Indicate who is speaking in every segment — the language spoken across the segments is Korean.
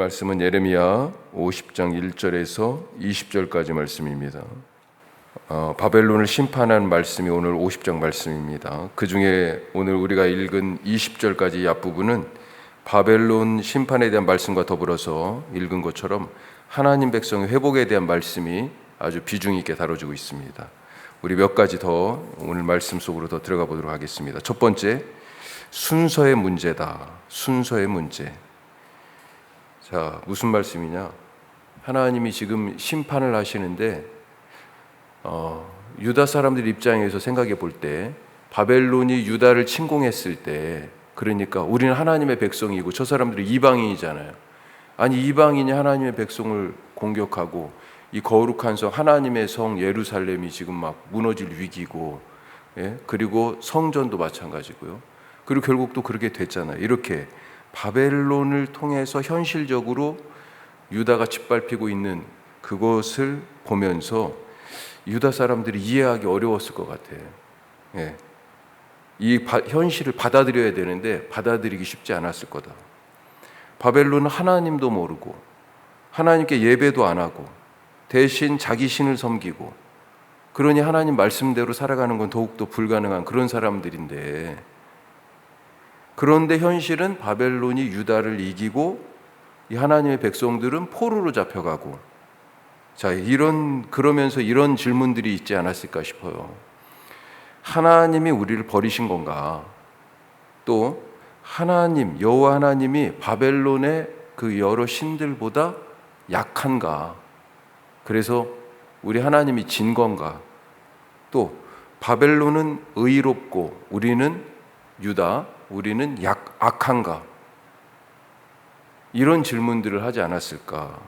Speaker 1: 말씀은 예레미야 50장 1절에서 20절까지 말씀입니다. 바벨론을 심판한 말씀이 오늘 50장 말씀입니다. 그 중에 오늘 우리가 읽은 20절까지 앞부분은 바벨론 심판에 대한 말씀과 더불어서 읽은 것처럼 하나님 백성의 회복에 대한 말씀이 아주 비중 있게 다뤄지고 있습니다. 우리 몇 가지 더 오늘 말씀 속으로 더 들어가 보도록 하겠습니다. 첫 번째, 순서의 문제다. 순서의 문제. 자, 무슨 말씀이냐? 하나님이 지금 심판을 하시는데 유다 사람들 입장에서 생각해 볼 때 바벨론이 유다를 침공했을 때, 그러니까 우리는 하나님의 백성이고 저 사람들이 이방인이잖아요. 아니, 이방인이 하나님의 백성을 공격하고 이 거룩한 성, 하나님의 성 예루살렘이 지금 막 무너질 위기고, 그리고 성전도 마찬가지고요. 그리고 결국 또 그렇게 됐잖아요. 이렇게 바벨론을 통해서 현실적으로 유다가 짓밟히고 있는 그것을 보면서 유다 사람들이 이해하기 어려웠을 것 같아요. 이 현실을 받아들여야 되는데 받아들이기 쉽지 않았을 거다. 바벨론은 하나님도 모르고 하나님께 예배도 안 하고 대신 자기 신을 섬기고, 그러니 하나님 말씀대로 살아가는 건 더욱더 불가능한 그런 사람들인데, 그런데 현실은 바벨론이 유다를 이기고 이 하나님의 백성들은 포로로 잡혀가고, 자, 그러면서 이런 질문들이 있지 않았을까 싶어요. 하나님이 우리를 버리신 건가? 또 하나님, 여호와 하나님이 바벨론의 그 여러 신들보다 약한가? 그래서 우리 하나님이 진 건가? 또 바벨론은 의롭고 우리는 유다, 우리는 악한가? 이런 질문들을 하지 않았을까?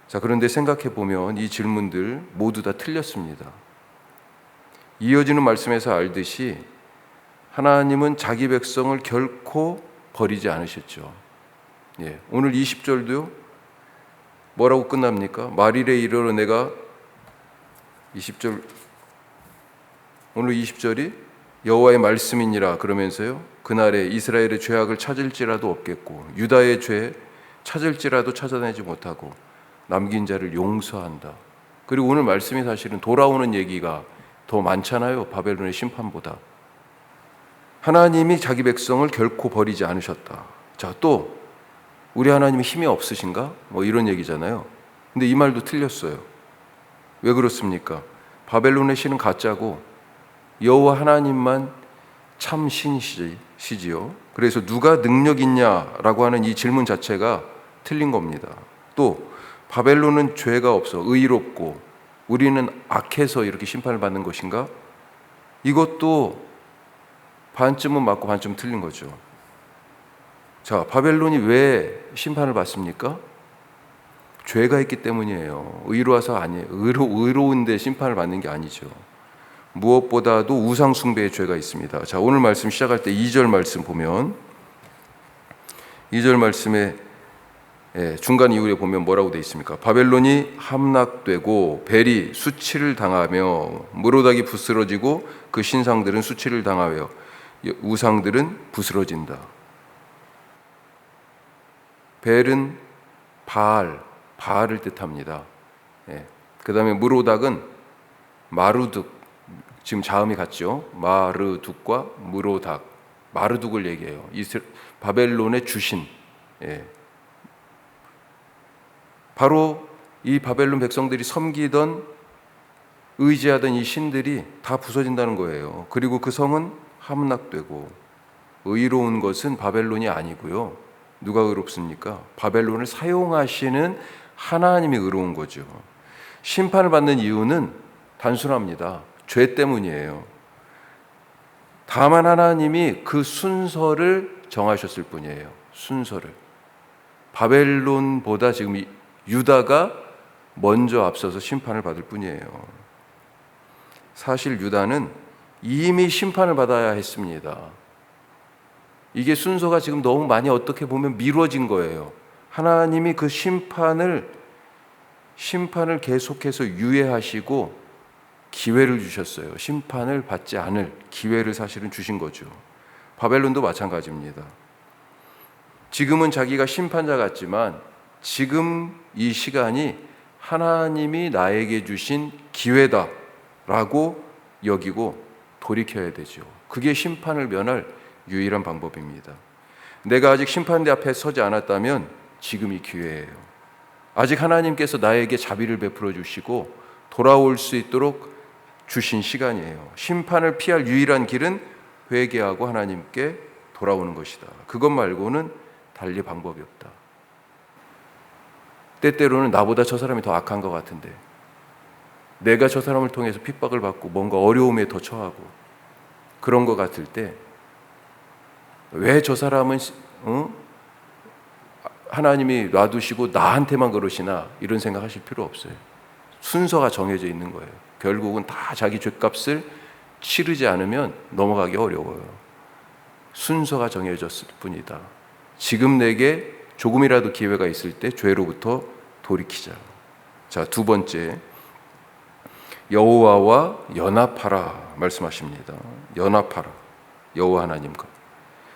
Speaker 1: 자, 그런데 생각해 보면 이 질문들 모두 다 틀렸습니다. 이어지는 말씀에서 알듯이 하나님은 자기 백성을 결코 버리지 않으셨죠. 오늘 20절도요. 뭐라고 끝납니까? 말일에 이르러 내가 20절, 오늘 20절이 여호와의 말씀이니라 그러면서요, 그날에 이스라엘의 죄악을 찾을지라도 없겠고 유다의 죄 찾을지라도 찾아내지 못하고 남긴 자를 용서한다. 그리고 오늘 말씀이 사실은 돌아오는 얘기가 더 많잖아요. 바벨론의 심판보다. 하나님이 자기 백성을 결코 버리지 않으셨다. 자, 또 우리 하나님이 힘이 없으신가? 뭐 이런 얘기잖아요. 근데 이 말도 틀렸어요. 왜 그렇습니까? 바벨론의 신은 가짜고 여호와 하나님만 참 신이시지요. 그래서 누가 능력 있냐라고 하는 이 질문 자체가 틀린 겁니다. 또 바벨론은 죄가 없어 의롭고 우리는 악해서 이렇게 심판을 받는 것인가? 이것도 반쯤은 맞고 반쯤 틀린 거죠. 자, 바벨론이 왜 심판을 받습니까? 죄가 있기 때문이에요. 의로워서 아니에요. 의로운데 심판을 받는 게 아니죠. 무엇보다도 우상 숭배의 죄가 있습니다. 자, 오늘 말씀 시작할 때 2절 말씀 보면, 2절 말씀에 중간 이후에 보면 뭐라고 되어 있습니까? 바벨론이 함락되고 벨이 수치를 당하며 무로닥이 부스러지고 그 신상들은 수치를 당하여 우상들은 부스러진다. 벨은 바알을 뜻합니다. 그 다음에 무로닥은 마르둑, 지금 자음이 같죠? 마르둑과 무로닥, 마르둑을 얘기해요. 바벨론의 주신. 바로 이 바벨론 백성들이 섬기던, 의지하던 이 신들이 다 부서진다는 거예요. 그리고 그 성은 함락되고, 의로운 것은 바벨론이 아니고요. 누가 의롭습니까? 바벨론을 사용하시는 하나님이 의로운 거죠. 심판을 받는 이유는 단순합니다. 죄 때문이에요. 다만 하나님이 그 순서를 정하셨을 뿐이에요. 순서를. 바벨론보다 지금 유다가 먼저 앞서서 심판을 받을 뿐이에요. 사실 유다는 이미 심판을 받아야 했습니다. 이게 순서가 지금 너무 많이 어떻게 보면 미뤄진 거예요. 하나님이 그 심판을 계속해서 유예하시고 기회를 주셨어요. 심판을 받지 않을 기회를 사실은 주신 거죠. 바벨론도 마찬가지입니다. 지금은 자기가 심판자 같지만 지금 이 시간이 하나님이 나에게 주신 기회다라고 여기고 돌이켜야 되죠. 그게 심판을 면할 유일한 방법입니다. 내가 아직 심판대 앞에 서지 않았다면 지금이 기회예요. 아직 하나님께서 나에게 자비를 베풀어 주시고 돌아올 수 있도록 주신 시간이에요. 심판을 피할 유일한 길은 회개하고 하나님께 돌아오는 것이다. 그것 말고는 달리 방법이 없다. 때때로는 나보다 저 사람이 더 악한 것 같은데 내가 저 사람을 통해서 핍박을 받고 뭔가 어려움에 더 처하고 그런 것 같을 때 왜 저 사람은 하나님이 놔두시고 나한테만 그러시나 이런 생각하실 필요 없어요. 순서가 정해져 있는 거예요. 결국은 다 자기 죗값을 치르지 않으면 넘어가기 어려워요. 순서가 정해졌을 뿐이다. 지금 내게 조금이라도 기회가 있을 때 죄로부터 돌이키자. 자, 두 번째, 여호와와 연합하라 말씀하십니다. 연합하라, 여호와 하나님과.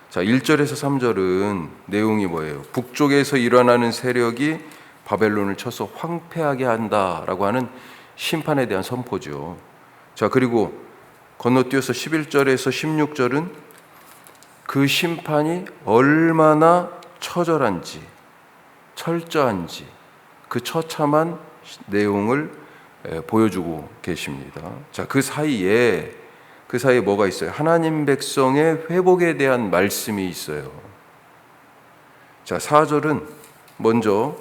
Speaker 1: 자, 1절에서 3절은 내용이 뭐예요? 북쪽에서 일어나는 세력이 바벨론을 쳐서 황폐하게 한다라고 하는 심판에 대한 선포죠. 자, 그리고 건너뛰어서 11절에서 16절은 그 심판이 얼마나 처절한지, 철저한지 그 처참한 내용을 보여주고 계십니다. 자, 그 사이에 뭐가 있어요? 하나님 백성의 회복에 대한 말씀이 있어요. 자, 4절은 먼저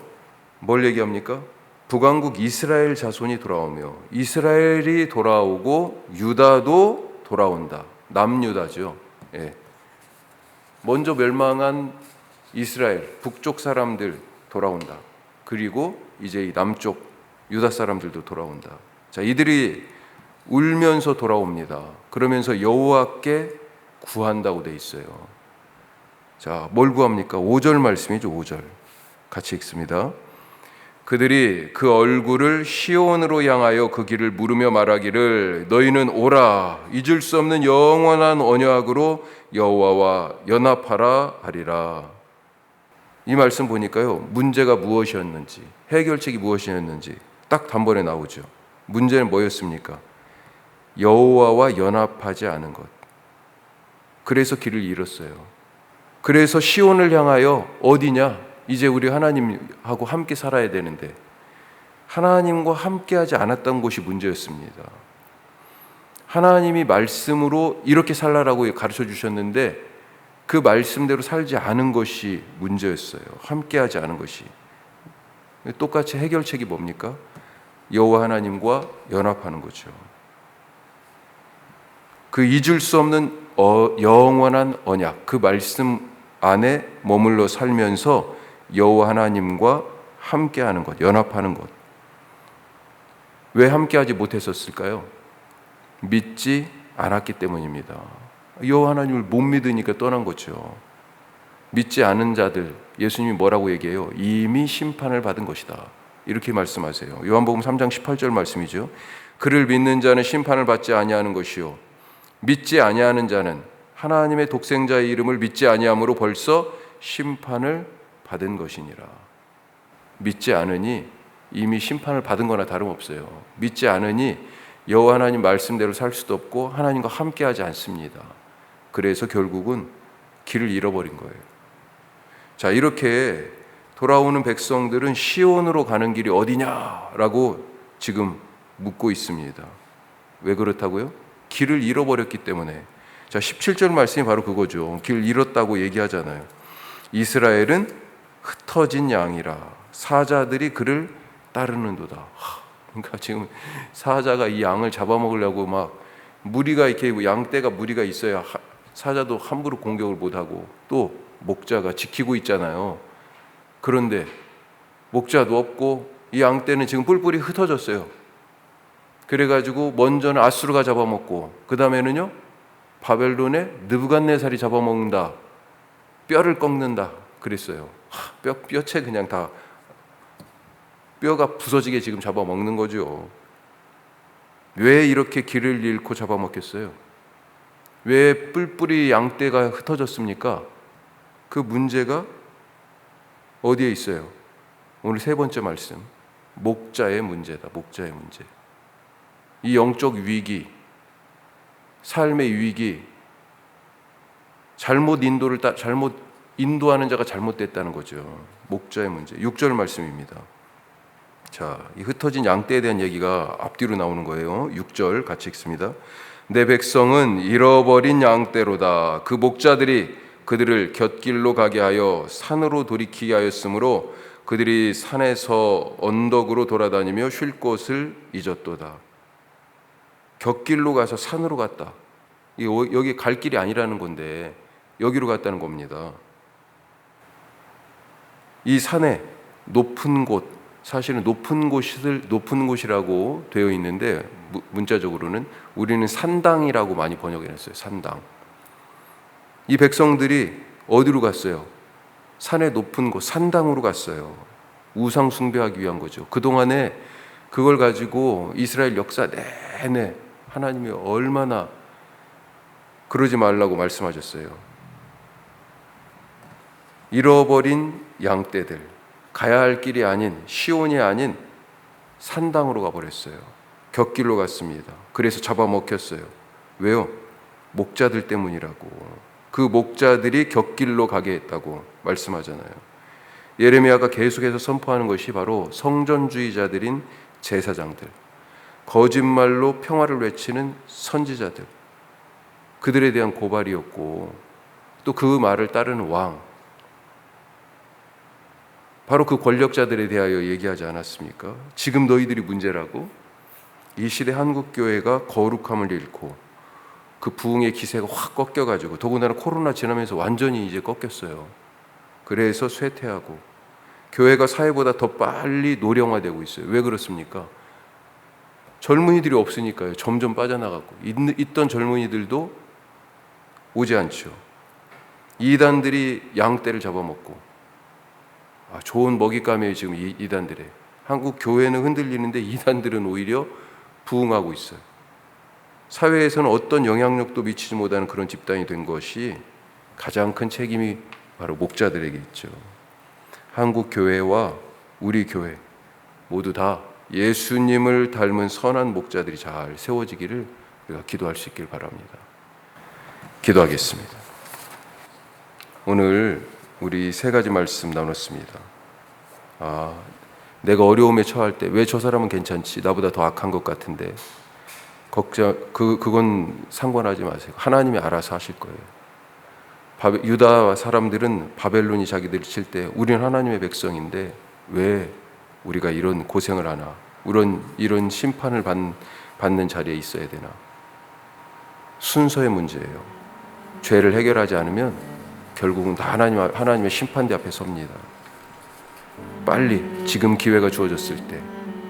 Speaker 1: 뭘 얘기합니까? 북왕국 이스라엘 자손이 돌아오며, 이스라엘이 돌아오고 유다도 돌아온다. 남유다죠. 예. 먼저 멸망한 이스라엘 북쪽 사람들 돌아온다. 그리고 이제 이 남쪽 유다 사람들도 돌아온다. 자, 이들이 울면서 돌아옵니다. 그러면서 여호와께 구한다고 돼 있어요. 자, 뭘 구합니까? 5절 말씀이죠. 5절 같이 읽습니다. 그들이 그 얼굴을 시온으로 향하여 그 길을 물으며 말하기를 너희는 오라 잊을 수 없는 영원한 언약으로 여호와와 연합하라 하리라. 이 말씀 보니까요, 문제가 무엇이었는지, 해결책이 무엇이었는지 딱 단번에 나오죠. 문제는 뭐였습니까? 여호와와 연합하지 않은 것. 그래서 길을 잃었어요. 그래서 시온을 향하여 어디냐? 이제 우리 하나님하고 함께 살아야 되는데 하나님과 함께하지 않았던 곳이 문제였습니다. 하나님이 말씀으로 이렇게 살라라고 가르쳐 주셨는데 그 말씀대로 살지 않은 것이 문제였어요. 함께하지 않은 것이. 똑같이 해결책이 뭡니까? 여호와 하나님과 연합하는 거죠. 그 잊을 수 없는 영원한 언약, 그 말씀 안에 머물러 살면서 여호와 하나님과 함께하는 것, 연합하는 것. 왜 함께하지 못했었을까요? 믿지 않았기 때문입니다. 여호와 하나님을 못 믿으니까 떠난 거죠. 믿지 않은 자들, 예수님이 뭐라고 얘기해요? 이미 심판을 받은 것이다. 이렇게 말씀하세요. 요한복음 3장 18절 말씀이죠. 그를 믿는 자는 심판을 받지 아니하는 것이요 믿지 아니하는 자는 하나님의 독생자의 이름을 믿지 아니함으로 벌써 심판을 받은 것이니라. 믿지 않으니 이미 심판을 받은 거나 다름없어요. 믿지 않으니 여호와 하나님 말씀대로 살 수도 없고 하나님과 함께하지 않습니다. 그래서 결국은 길을 잃어버린 거예요. 자, 이렇게 돌아오는 백성들은 시온으로 가는 길이 어디냐라고 지금 묻고 있습니다. 왜 그렇다고요? 길을 잃어버렸기 때문에. 자, 17절 말씀이 바로 그거죠. 길 잃었다고 얘기하잖아요. 이스라엘은 흩어진 양이라 사자들이 그를 따르는도다. 그러니까 지금 사자가 이 양을 잡아먹으려고 막 무리가 이렇게 양떼가 무리가 있어야 사자도 함부로 공격을 못하고 또 목자가 지키고 있잖아요. 그런데 목자도 없고 이 양떼는 지금 뿔뿔이 흩어졌어요. 그래가지고 먼저는 아수르가 잡아먹고 그 다음에는요 바벨론의 느부갓네살이 잡아먹는다. 뼈를 꺾는다 그랬어요. 뼈채 그냥 다 뼈가 부서지게 지금 잡아먹는 거죠. 왜 이렇게 길을 잃고 잡아먹겠어요? 왜 뿔뿔이 양떼가 흩어졌습니까? 그 문제가 어디에 있어요? 오늘 세 번째 말씀, 목자의 문제다. 목자의 문제. 이 영적 위기, 삶의 위기, 잘못 인도하는 자가 잘못됐다는 거죠. 목자의 문제. 6절 말씀입니다. 자, 이 흩어진 양떼에 대한 얘기가 앞뒤로 나오는 거예요. 6절 같이 읽습니다. 내 백성은 잃어버린 양떼로다. 그 목자들이 그들을 곁길로 가게 하여 산으로 돌이키게 하였으므로 그들이 산에서 언덕으로 돌아다니며 쉴 곳을 잊었도다. 곁길로 가서 산으로 갔다. 여기 갈 길이 아니라는 건데 여기로 갔다는 겁니다. 이 산에 높은 곳, 사실은 높은 곳이라고 되어 있는데 문자적으로는 우리는 산당이라고 많이 번역해놨어요. 산당. 이 백성들이 어디로 갔어요? 산의 높은 곳, 산당으로 갔어요. 우상 숭배하기 위한 거죠. 그동안에 그걸 가지고 이스라엘 역사 내내 하나님이 얼마나 그러지 말라고 말씀하셨어요. 잃어버린 양떼들, 가야 할 길이 아닌, 시온이 아닌 산당으로 가버렸어요. 곁길로 갔습니다. 그래서 잡아먹혔어요. 왜요? 목자들 때문이라고. 그 목자들이 곁길로 가게 했다고 말씀하잖아요. 예레미야가 계속해서 선포하는 것이 바로 성전주의자들인 제사장들, 거짓말로 평화를 외치는 선지자들, 그들에 대한 고발이었고, 또 그 말을 따르는 왕, 바로 그 권력자들에 대하여 얘기하지 않았습니까? 지금 너희들이 문제라고. 이 시대 한국교회가 거룩함을 잃고 그 부흥의 기세가 확 꺾여가지고, 더군다나 코로나 지나면서 완전히 이제 꺾였어요. 그래서 쇠퇴하고 교회가 사회보다 더 빨리 노령화되고 있어요. 왜 그렇습니까? 젊은이들이 없으니까요. 점점 빠져나가고, 있던 젊은이들도 오지 않죠. 이단들이 양떼를 잡아먹고, 좋은 먹잇감이에요 지금 이단들에. 한국 교회는 흔들리는데 이단들은 오히려 부흥하고 있어요. 사회에서는 어떤 영향력도 미치지 못하는 그런 집단이 된 것이 가장 큰 책임이 바로 목자들에게 있죠. 한국 교회와 우리 교회 모두 다 예수님을 닮은 선한 목자들이 잘 세워지기를 우리가 기도할 수 있길 바랍니다. 기도하겠습니다. 오늘 우리 세 가지 말씀 나눴습니다. 내가 어려움에 처할 때 왜 저 사람은 괜찮지? 나보다 더 악한 것 같은데. 그건 상관하지 마세요. 하나님이 알아서 하실 거예요. 유다 사람들은 바벨론이 자기들을 칠 때 우리는 하나님의 백성인데 왜 우리가 이런 고생을 하나? 이런 심판을 받는 자리에 있어야 되나? 순서의 문제예요. 죄를 해결하지 않으면 결국은 다 하나님의 심판대 앞에 섭니다. 빨리 지금 기회가 주어졌을 때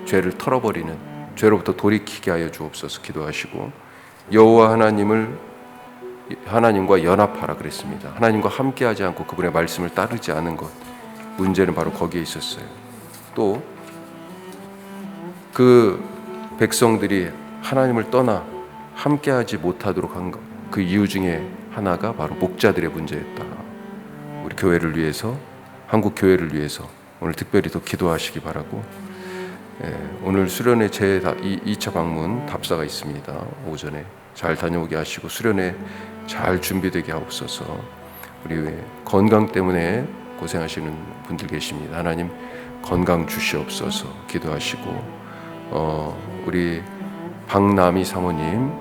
Speaker 1: 죄를 털어버리는, 죄로부터 돌이키게 하여 주옵소서 기도하시고, 여호와 하나님과 연합하라 그랬습니다. 하나님과 함께하지 않고 그분의 말씀을 따르지 않은 것, 문제는 바로 거기에 있었어요. 또 그 백성들이 하나님을 떠나 함께하지 못하도록 한 것, 그 이유 중에 하나가 바로 목자들의 문제였다. 우리 교회를 위해서, 한국 교회를 위해서 오늘 특별히 더 기도하시기 바라고, 오늘 수련회 제 2차 방문 답사가 있습니다. 오전에 잘 다녀오게 하시고 수련회 잘 준비되게 하옵소서. 우리 건강 때문에 고생하시는 분들 계십니다. 하나님 건강 주시옵소서 기도하시고, 우리 박남희 사모님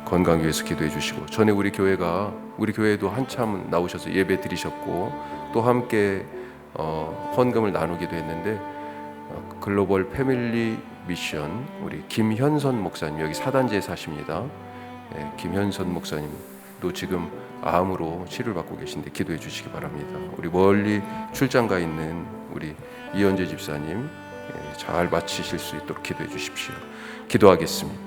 Speaker 1: 건강 위해서 기도해 주시고, 전에 우리 교회도 한참 나오셔서 예배 드리셨고 또 함께 헌금을 나누기도 했는데, 글로벌 패밀리 미션 우리 김현선 목사님, 여기 사단지에 사십니다. 김현선 목사님도 지금 암으로 치료를 받고 계신데 기도해 주시기 바랍니다. 우리 멀리 출장 가 있는 우리 이현재 집사님 잘 마치실 수 있도록 기도해 주십시오. 기도하겠습니다.